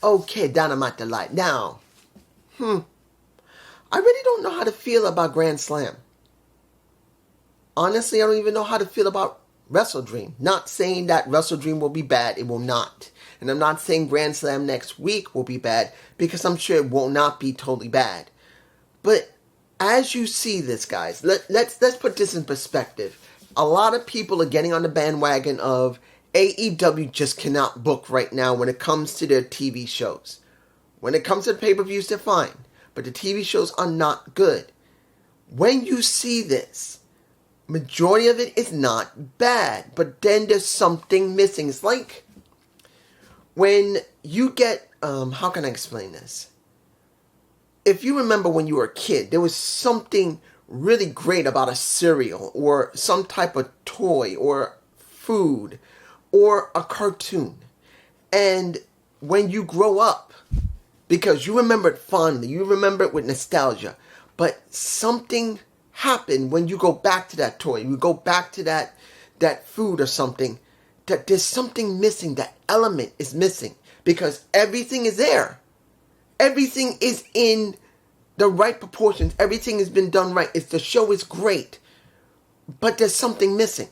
Okay, Dynamite Delight. Now, I really don't know how to feel about Grand Slam. Honestly, I don't even know how to feel about Wrestle Dream. Not saying that Wrestle Dream will be bad. It will not. And I'm not saying Grand Slam next week will be bad, because I'm sure it will not be totally bad. But as you see this, guys, let's put this in perspective. A lot of people are getting on the bandwagon of AEW just cannot book right now when it comes to their TV shows. When it comes to the pay-per-views, they're fine. But the TV shows are not good. When you see this, majority of it is not bad. But then there's something missing. It's like when you get, how can I explain this? If you remember when you were a kid, there was something really great about a cereal or some type of toy or food or a cartoon. And when you grow up, because you remember it fondly, you remember it with nostalgia, but something happened when you go back to that toy, you go back to that food or something, that there's something missing, that element is missing, because everything is there. Everything is in the right proportions. Everything has been done right. The show is great. But there's something missing.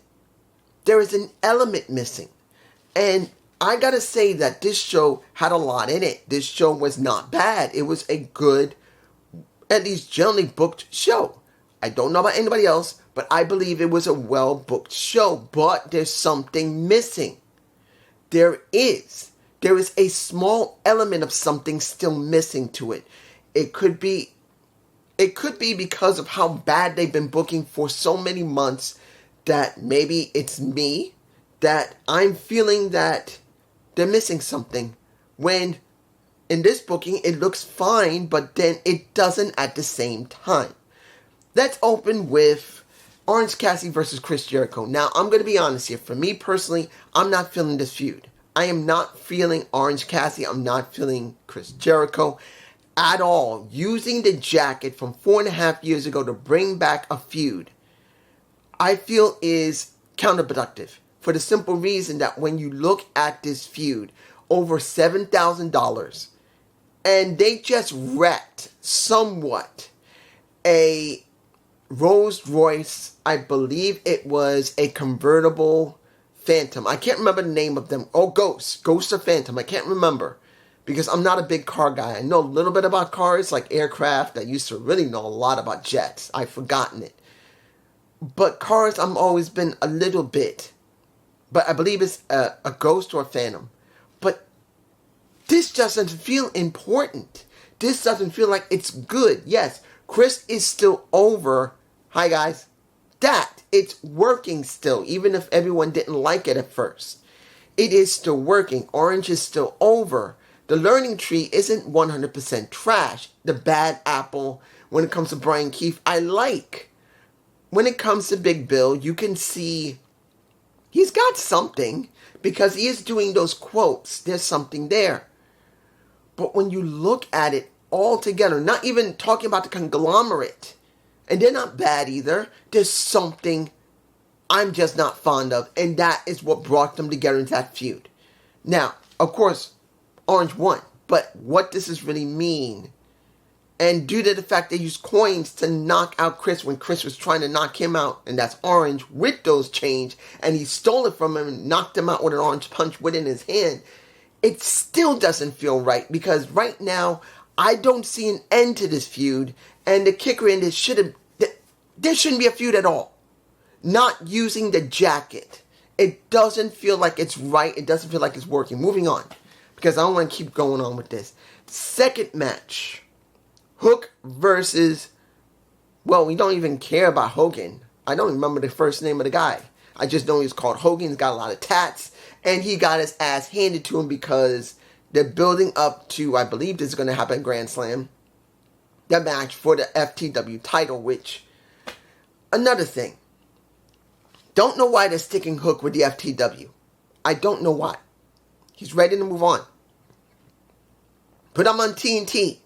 There is an element missing. And I gotta say that this show had a lot in it. This show was not bad. It was a good, at least generally booked show. I don't know about anybody else, but I believe it was a well-booked show. But there's something missing. There is a small element of something still missing to it. It could be because of how bad they've been booking for so many months, that maybe it's me, that I'm feeling that they're missing something. When in this booking it looks fine, but then it doesn't at the same time. Let's open with Orange Cassidy versus Chris Jericho. Now, I'm going to be honest here. For me personally, I'm not feeling this feud. I am not feeling Orange Cassidy. I'm not feeling Chris Jericho at all. Using the jacket from 4.5 years ago to bring back a feud, I feel is counterproductive. For the simple reason that when you look at this feud, over $7,000, and they just wrecked somewhat a Rolls Royce, I believe it was a convertible Phantom. I can't remember the name of them. Oh, Ghost or Phantom. I can't remember, because I'm not a big car guy. I know a little bit about cars, like aircraft. I used to really know a lot about jets. I've forgotten it. But cars, I've always been a little bit. But I believe it's a Ghost or a Phantom. But this doesn't feel important. This doesn't feel like it's good. Yes, Chris is still over. Hi, guys. That. It's working still, even if everyone didn't like it at first. It is still working. Orange is still over. The learning tree isn't 100% trash. The bad apple, when it comes to Brian Keefe, I like. When it comes to Big Bill, you can see he's got something, because he is doing those quotes. There's something there. But when you look at it all together, not even talking about the conglomerate, and they're not bad either, there's something I'm just not fond of, and that is what brought them together in that feud. Now, of course, Orange won, but what does this really mean? And due to the fact they used coins to knock out Chris when Chris was trying to knock him out, and that's Orange with those change, and he stole it from him and knocked him out with an orange punch within his hand, it still doesn't feel right, because right now, I don't see an end to this feud, and the kicker in this there shouldn't be a feud at all. Not using the jacket. It doesn't feel like it's right. It doesn't feel like it's working. Moving on, because I don't want to keep going on with this. Second match. Hook versus, well, we don't even care about Hogan. I don't remember the first name of the guy. I just know he's called Hogan. He's got a lot of tats. And he got his ass handed to him because they're building up to, I believe this is going to happen at Grand Slam, the match for the FTW title, which, another thing. Don't know why they're sticking Hook with the FTW. I don't know why. He's ready to move on. Put him on TNT.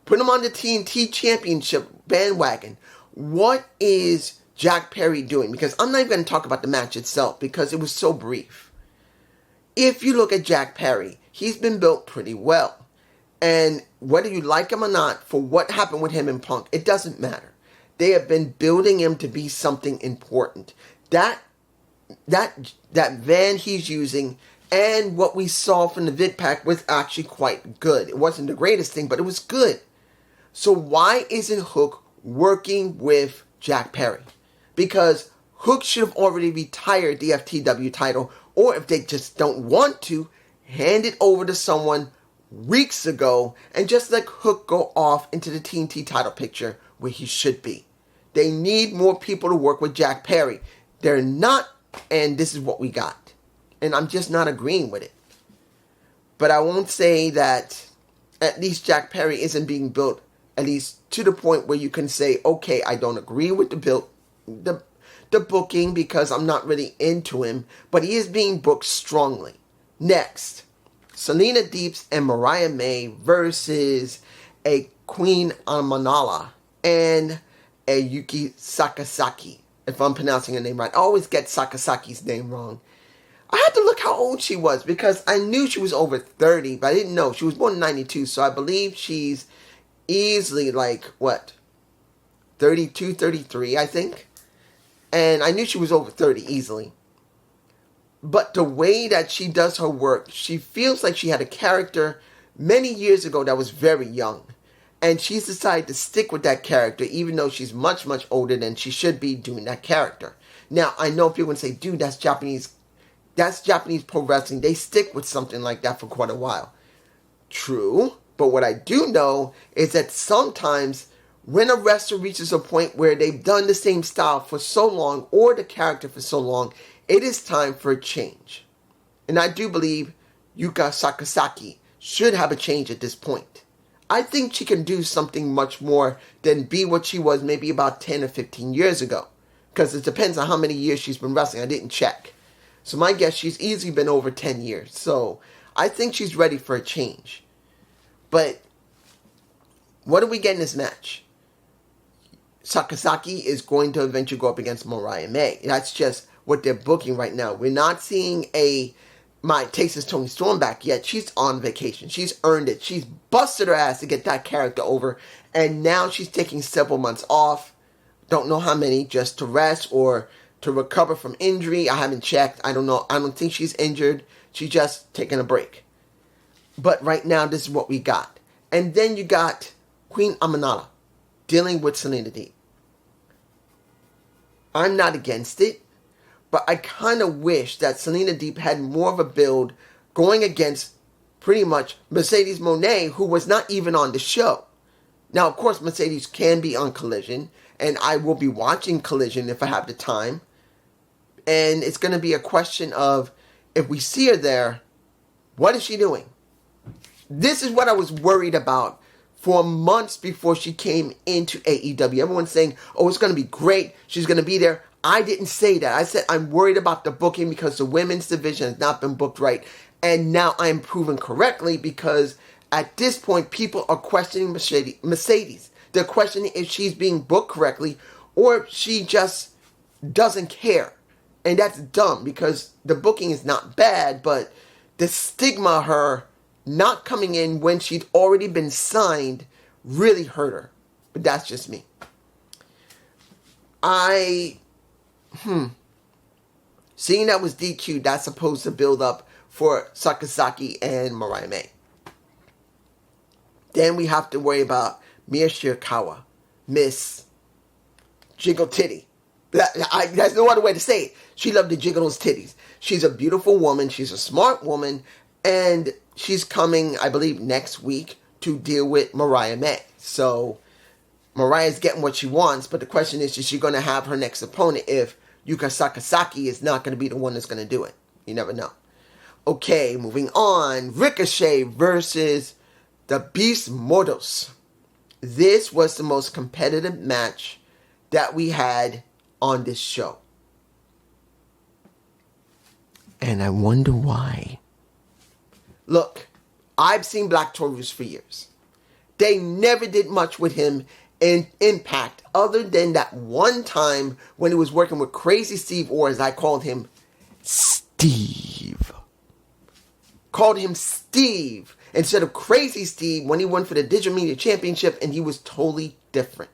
Put him on the TNT Championship bandwagon. What is Jack Perry doing? Because I'm not even going to talk about the match itself, because it was so brief. If you look at Jack Perry, he's been built pretty well. And whether you like him or not, for what happened with him and Punk, it doesn't matter. They have been building him to be something important. That van he's using and what we saw from the vid pack was actually quite good. It wasn't the greatest thing, but it was good. So why isn't Hook working with Jack Perry? Because Hook should have already retired the FTW title, or if they just don't want to, hand it over to someone weeks ago and just let Hook go off into the TNT title picture where he should be. They need more people to work with Jack Perry. They're not, and this is what we got. And I'm just not agreeing with it. But I won't say that at least Jack Perry isn't being built, at least to the point where you can say, okay, I don't agree with the booking because I'm not really into him, but he is being booked strongly. Next, Selena Deeps and Mariah May versus a Queen Amanala and a Yuki Sakazaki, if I'm pronouncing her name right. I always get Sakasaki's name wrong. I had to look how old she was because I knew she was over 30, but I didn't know. She was born in 92, so I believe she's easily 32, 33, I think. And I knew she was over 30 easily. But the way that she does her work, she feels like she had a character many years ago that was very young. And she's decided to stick with that character, even though she's much, much older than she should be doing that character. Now, I know people can say, dude, that's Japanese pro wrestling. They stick with something like that for quite a while. True. But what I do know is that sometimes when a wrestler reaches a point where they've done the same style for so long, or the character for so long, it is time for a change. And I do believe Yuka Sakazaki should have a change at this point. I think she can do something much more than be what she was maybe about 10 or 15 years ago. Because it depends on how many years she's been wrestling. I didn't check. So my guess, she's easily been over 10 years. So I think she's ready for a change. But what do we get in this match? Sakazaki is going to eventually go up against Mariah May. That's just what they're booking right now. We're not seeing my Texas Tony Storm back yet. She's on vacation. She's earned it. She's busted her ass to get that character over. And now she's taking several months off. Don't know how many, just to rest or to recover from injury. I haven't checked. I don't know. I don't think she's injured. She's just taking a break. But right now, this is what we got. And then you got Queen Amanala dealing with Selena Deep. I'm not against it. But I kind of wish that Selena Deep had more of a build going against pretty much Mercedes Moné, who was not even on the show. Now, of course, Mercedes can be on Collision, and I will be watching Collision if I have the time. And it's going to be a question of, if we see her there, what is she doing? This is what I was worried about for months before she came into AEW. Everyone's saying, oh, it's going to be great. She's going to be there. I didn't say that. I said I'm worried about the booking because the women's division has not been booked right. And now I'm proven correctly because at this point, people are questioning Mercedes. They're questioning if she's being booked correctly or if she just doesn't care. And that's dumb because the booking is not bad, but the stigma of her not coming in when she'd already been signed really hurt her. But that's just me. Seeing that was DQ, that's supposed to build up for Sakazaki and Mariah May. Then we have to worry about Mia Shirakawa, Miss Jiggle Titty. There's no other way to say it. She loved to jiggle those titties. She's a beautiful woman. She's a smart woman. And she's coming, I believe, next week to deal with Mariah May. So Mariah's getting what she wants. But the question is she going to have her next opponent if Yuka Sakazaki is not going to be the one that's going to do it? You never know. Okay, moving on. Ricochet versus the Beast Mordos. This was the most competitive match that we had on this show. And I wonder why. Look, I've seen Black Taurus for years. They never did much with him in Impact other than that one time when he was working with Crazy Steve, or as I called him, Steve. called him Steve instead of Crazy Steve when he won for the Digital Media Championship, and he was totally different.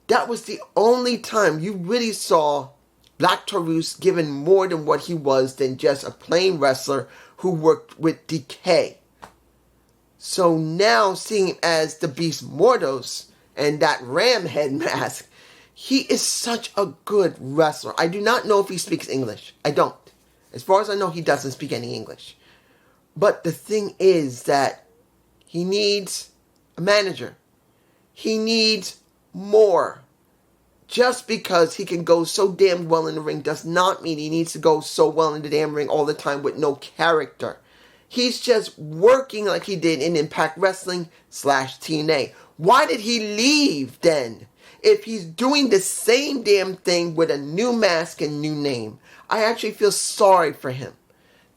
That was the only time you really saw Black Taurus given more than what he was than just a plain wrestler who worked with decay. So now seeing him as the Beast Mordos and that ram head mask, he is such a good wrestler. I do not know if he speaks English. I don't. As far as I know, he doesn't speak any English. But the thing is that he needs a manager. He needs more. Just because he can go so damn well in the ring does not mean he needs to go so well in the damn ring all the time with no character. He's just working like he did in Impact Wrestling / TNA. Why did he leave then? If he's doing the same damn thing with a new mask and new name, I actually feel sorry for him.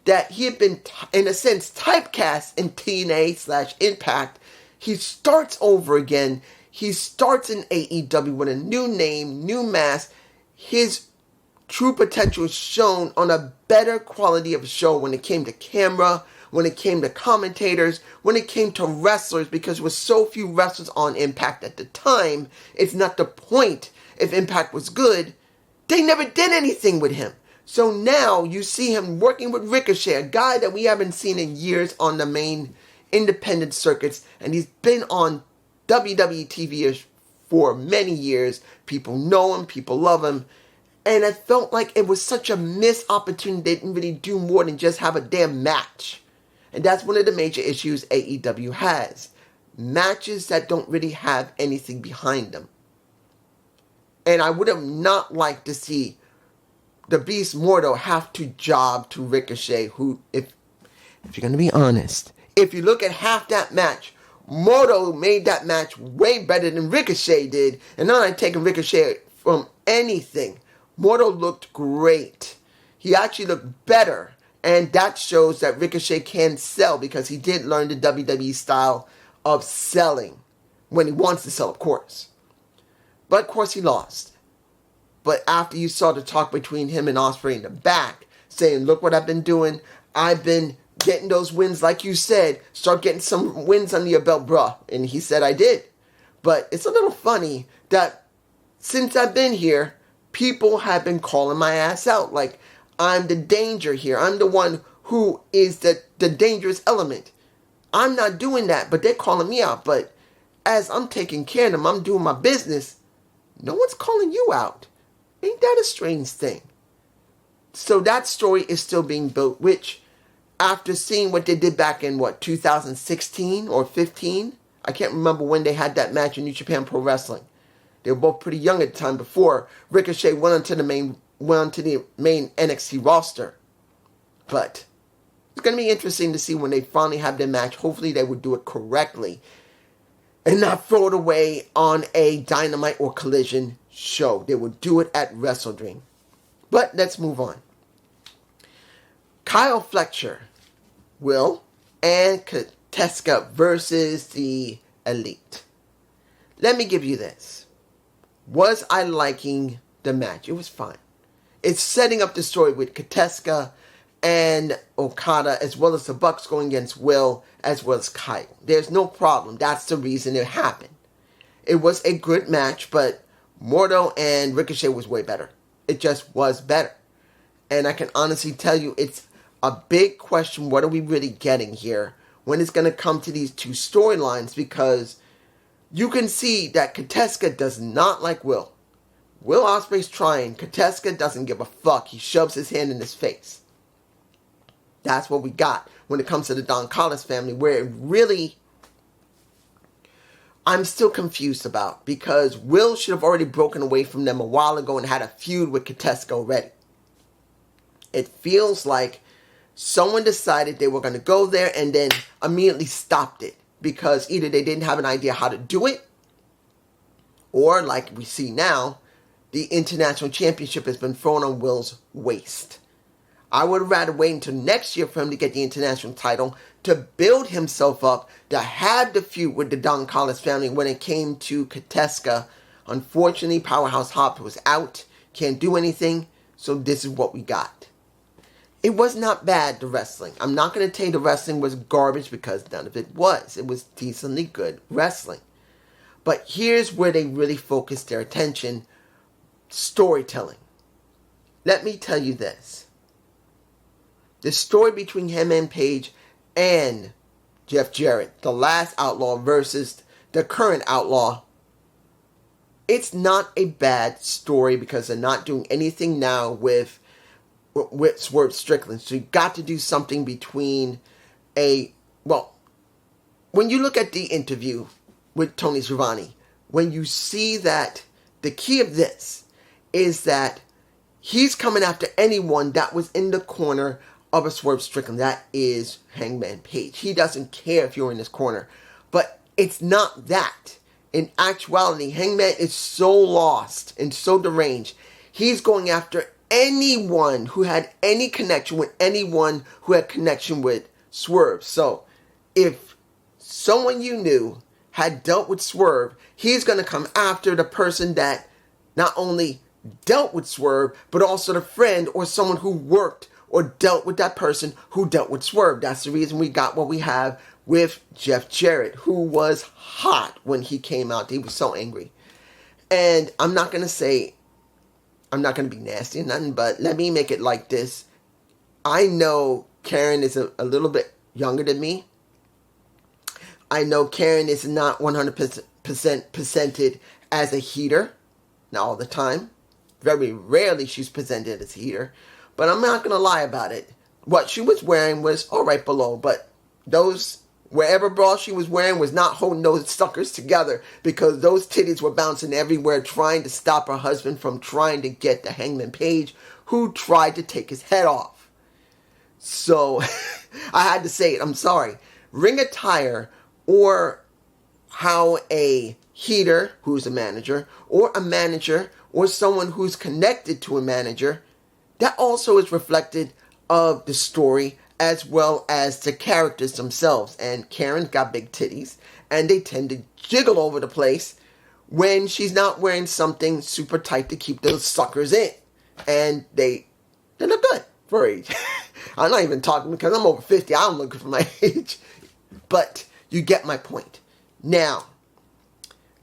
That he had been, in a sense, typecast in TNA / Impact. He starts over again. He starts in AEW with a new name, new mask. His true potential is shown on a better quality of show when it came to camera, when it came to commentators, when it came to wrestlers, because with so few wrestlers on Impact at the time, it's not the point. If Impact was good, they never did anything with him. So now you see him working with Ricochet, a guy that we haven't seen in years on the main independent circuits, and he's been on WWE TV for many years. People know him, people love him, and I felt like it was such a missed opportunity. They didn't really do more than just have a damn match. And that's one of the major issues AEW has. Matches that don't really have anything behind them. And I would have not liked to see the Beast Mordo have to job to Ricochet, who, if you're going to be honest, if you look at half that match, Mordo made that match way better than Ricochet did. And I'm not taking Ricochet from anything. Mordo looked great. He actually looked better. And that shows that Ricochet can sell, because he did learn the WWE style of selling. When he wants to sell, of course. But of course he lost. But after you saw the talk between him and Ospreay in the back, saying, look what I've been doing. I've been getting those wins like you said. Start getting some wins under your belt, bruh. And he said, I did. But it's a little funny that since I've been here, people have been calling my ass out. Like, I'm the danger here. I'm the one who is the dangerous element. I'm not doing that, but they're calling me out. But as I'm taking care of them, I'm doing my business. No one's calling you out. Ain't that a strange thing? So that story is still being built, which, after seeing what they did back in, 2016 or 15? I can't remember when they had that match in New Japan Pro Wrestling. They were both pretty young at the time before Ricochet went onto the main NXT roster. But it's going to be interesting to see when they finally have their match. Hopefully they would do it correctly and not throw it away on a Dynamite or Collision show. They would do it at WrestleDream. But let's move on. Kyle Fletcher, Will, and Kateska versus the Elite. Let me give you this. Was I liking the match? It was fine. It's setting up the story with Kateska and Okada, as well as the Bucks going against Will, as well as Kyle. There's no problem. That's the reason it happened. It was a good match, but Mordo and Ricochet was way better. It just was better. And I can honestly tell you, it's a big question. What are we really getting here when it's going to come to these two storylines? Because you can see that Kateska does not like Will. Will Ospreay's trying. Kateska doesn't give a fuck. He shoves his hand in his face. That's what we got when it comes to the Don Callis family, where it really, I'm still confused about, because Will should have already broken away from them a while ago and had a feud with Kateska already. It feels like someone decided they were going to go there and then immediately stopped it, because either they didn't have an idea how to do it, or like we see now, the International Championship has been thrown on Will's waist. I would rather wait until next year for him to get the International title, to build himself up, to have the feud with the Don Callis family when it came to Kateska. Unfortunately, Powerhouse Hobbs was out, can't do anything, so this is what we got. It was not bad, the wrestling. I'm not going to tell you the wrestling was garbage because none of it was. It was decently good wrestling. But here's where they really focused their attention. Storytelling. Let me tell you this. The story between Hangman Page and Jeff Jarrett, the last Outlaw versus the current Outlaw, it's not a bad story because they're not doing anything now with Swerve Strickland. So you got to do something between when you look at the interview with Tony Schiavone, when you see that the key of this is that he's coming after anyone that was in the corner of a Swerve Strickland. That is Hangman Page. He doesn't care if you're in his corner. But it's not that. In actuality, Hangman is so lost and so deranged. He's going after anyone who had any connection with anyone who had connection with Swerve. So, if someone you knew had dealt with Swerve, he's going to come after the person that not only dealt with Swerve, but also the friend or someone who worked or dealt with that person who dealt with Swerve. That's the reason we got what we have with Jeff Jarrett, who was hot when he came out. He was so angry. And I'm not going to be nasty or nothing, but let me make it like this. I know Karen is a little bit younger than me. I know Karen is not 100% presented as a heater. Not all the time. Very rarely she's presented as a heater. But I'm not going to lie about it. What she was wearing was all right below. But wherever bra she was wearing was not holding those suckers together. Because those titties were bouncing everywhere trying to stop her husband from trying to get the Hangman Page, who tried to take his head off. So, I had to say it. I'm sorry. Ring attire, or how a heater, who's a manager, or someone who's connected to a manager, that also is reflected of the story as well as the characters themselves. And Karen's got big titties, and they tend to jiggle over the place when she's not wearing something super tight to keep those suckers in. And they look good for her age. I'm not even talking because I'm over 50. I'm looking for my age. But you get my point. Now,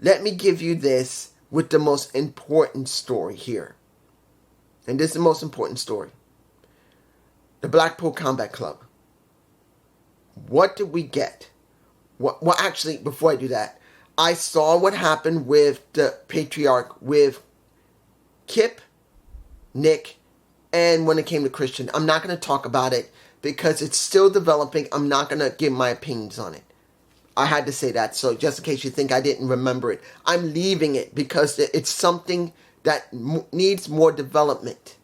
let me give you this with the most important story here. And this is the most important story. The Blackpool Combat Club. What did we get? Well, actually, before I do that, I saw what happened with the Patriarch with Kip, Nick, and when it came to Christian. I'm not going to talk about it because it's still developing. I'm not going to give my opinions on it. I had to say that, so just in case you think I didn't remember it. I'm leaving it because it's something that needs more development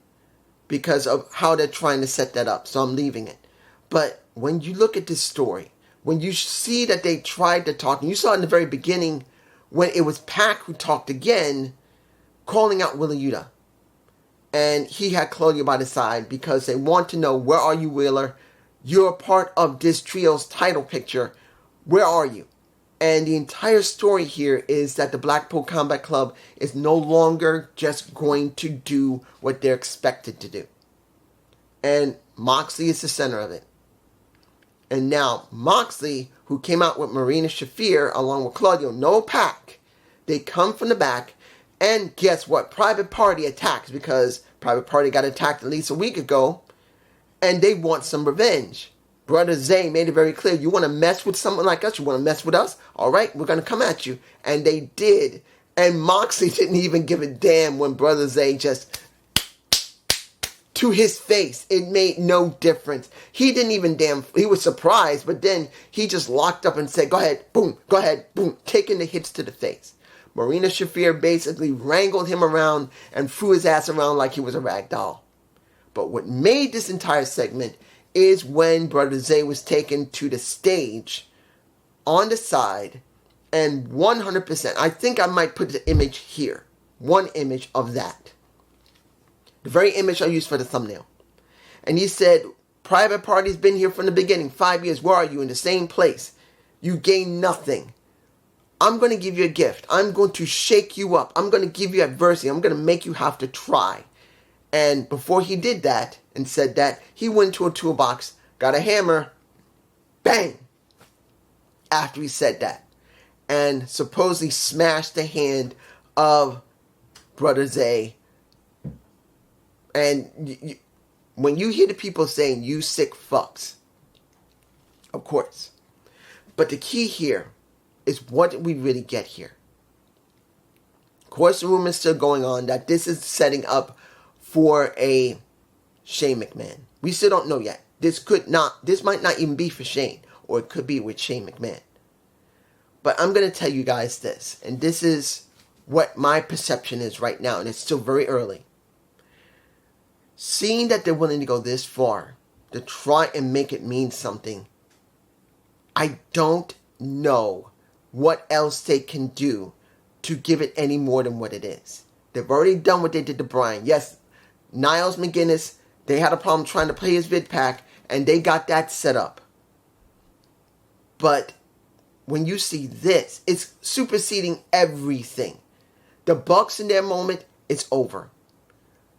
because of how they're trying to set that up. So I'm leaving it. But when you look at this story, when you see that they tried to talk, and you saw in the very beginning when it was Pac who talked again, calling out Wheeler Yuta. And he had Claudio by the side because they want to know, where are you, Wheeler? You're a part of this trio's title picture. Where are you? And the entire story here is that the Blackpool Combat Club is no longer just going to do what they're expected to do. And Moxley is the center of it. And now Moxley, who came out with Marina Shafir along with Claudio, no Pac, they come from the back. And guess what? Private Party attacks because Private Party got attacked at least a week ago. And they want some revenge. Brother Zay made it very clear, you want to mess with someone like us? You want to mess with us? All right, we're going to come at you. And they did. And Moxley didn't even give a damn when Brother Zay just, to his face, it made no difference. He didn't even he was surprised, but then he just locked up and said, go ahead, boom, taking the hits to the face. Marina Shafir basically wrangled him around and threw his ass around like he was a rag doll. But what made this entire segment is when Brother Zay was taken to the stage on the side, and 100%, I think I might put the image here. One image of that. The very image I used for the thumbnail. And he said, Private Party's been here from the beginning. 5 years. Where are you? In the same place. You gain nothing. I'm going to give you a gift. I'm going to shake you up. I'm going to give you adversity. I'm going to make you have to try. And before he did that and said that, he went to a toolbox, got a hammer, bang, after he said that. And supposedly smashed the hand of Brother Zay. And when you hear the people saying, you sick fucks, of course. But the key here is, what did we really get here? Of course, the rumor is still going on that this is setting up for a Shane McMahon. We still don't know yet. This might not even be for Shane, or it could be with Shane McMahon. But I'm going to tell you guys this, and this is what my perception is right now, and it's still very early. Seeing that they're willing to go this far to try and make it mean something, I don't know what else they can do to give it any more than what it is. They've already done what they did to Bryan. Yes, Niles McGuinness, they had a problem trying to play his vid pack, and they got that set up. But when you see this, it's superseding everything. The Bucks in their moment, it's over.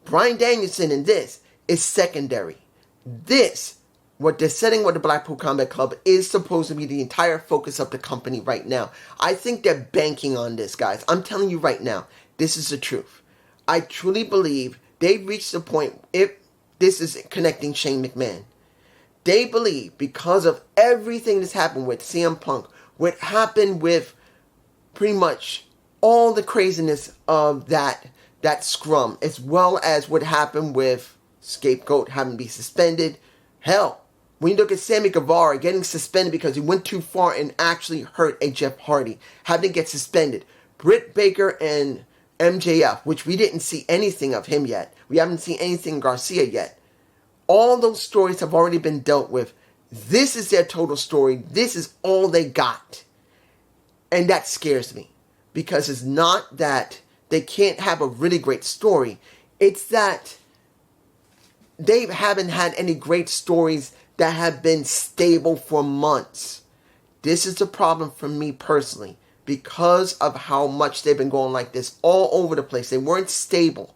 Bryan Danielson in this is secondary. This, what they're setting with the Blackpool Combat Club, is supposed to be the entire focus of the company right now. I think they're banking on this, guys. I'm telling you right now, this is the truth. I truly believe they've reached the point, if this is connecting Shane McMahon, they believe, because of everything that's happened with CM Punk, what happened with pretty much all the craziness of that scrum, as well as what happened with Scapegoat having to be suspended. Hell, when you look at Sammy Guevara getting suspended because he went too far and actually hurt a Jeff Hardy, having to get suspended. Britt Baker and MJF, which we didn't see anything of him yet. We haven't seen anything Garcia yet. All those stories have already been dealt with. This is their total story. This is all they got. And that scares me. Because it's not that they can't have a really great story. It's that they haven't had any great stories that have been stable for months. This is the problem for me personally. Because of how much they've been going like this all over the place. They weren't stable.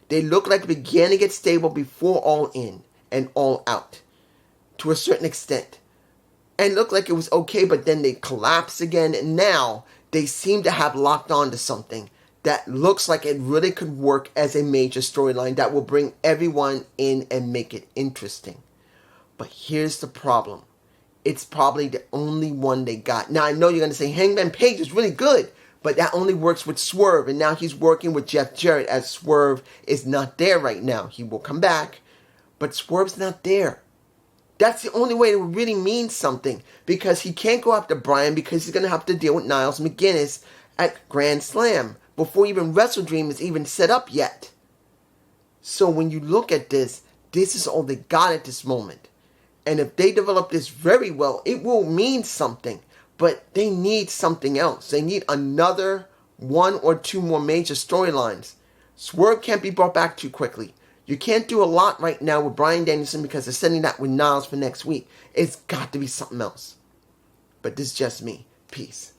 They looked like they began to get stable before All In and All Out. To a certain extent. And it looked like it was okay, but then they collapsed again. And now they seem to have locked on to something that looks like it really could work as a major storyline that will bring everyone in and make it interesting. But here's the problem. It's probably the only one they got. Now, I know you're going to say Hangman Page is really good, but that only works with Swerve, and now he's working with Jeff Jarrett, as Swerve is not there right now. He will come back, but Swerve's not there. That's the only way it would really mean something, because he can't go after Bryan because he's going to have to deal with Niles McGuinness at Grand Slam before even Wrestle Dream is even set up yet. So when you look at this, this is all they got at this moment. And if they develop this very well, it will mean something. But they need something else. They need another one or two more major storylines. Swerve can't be brought back too quickly. You can't do a lot right now with Bryan Danielson because they're setting that with Niles for next week. It's got to be something else. But this is just me. Peace.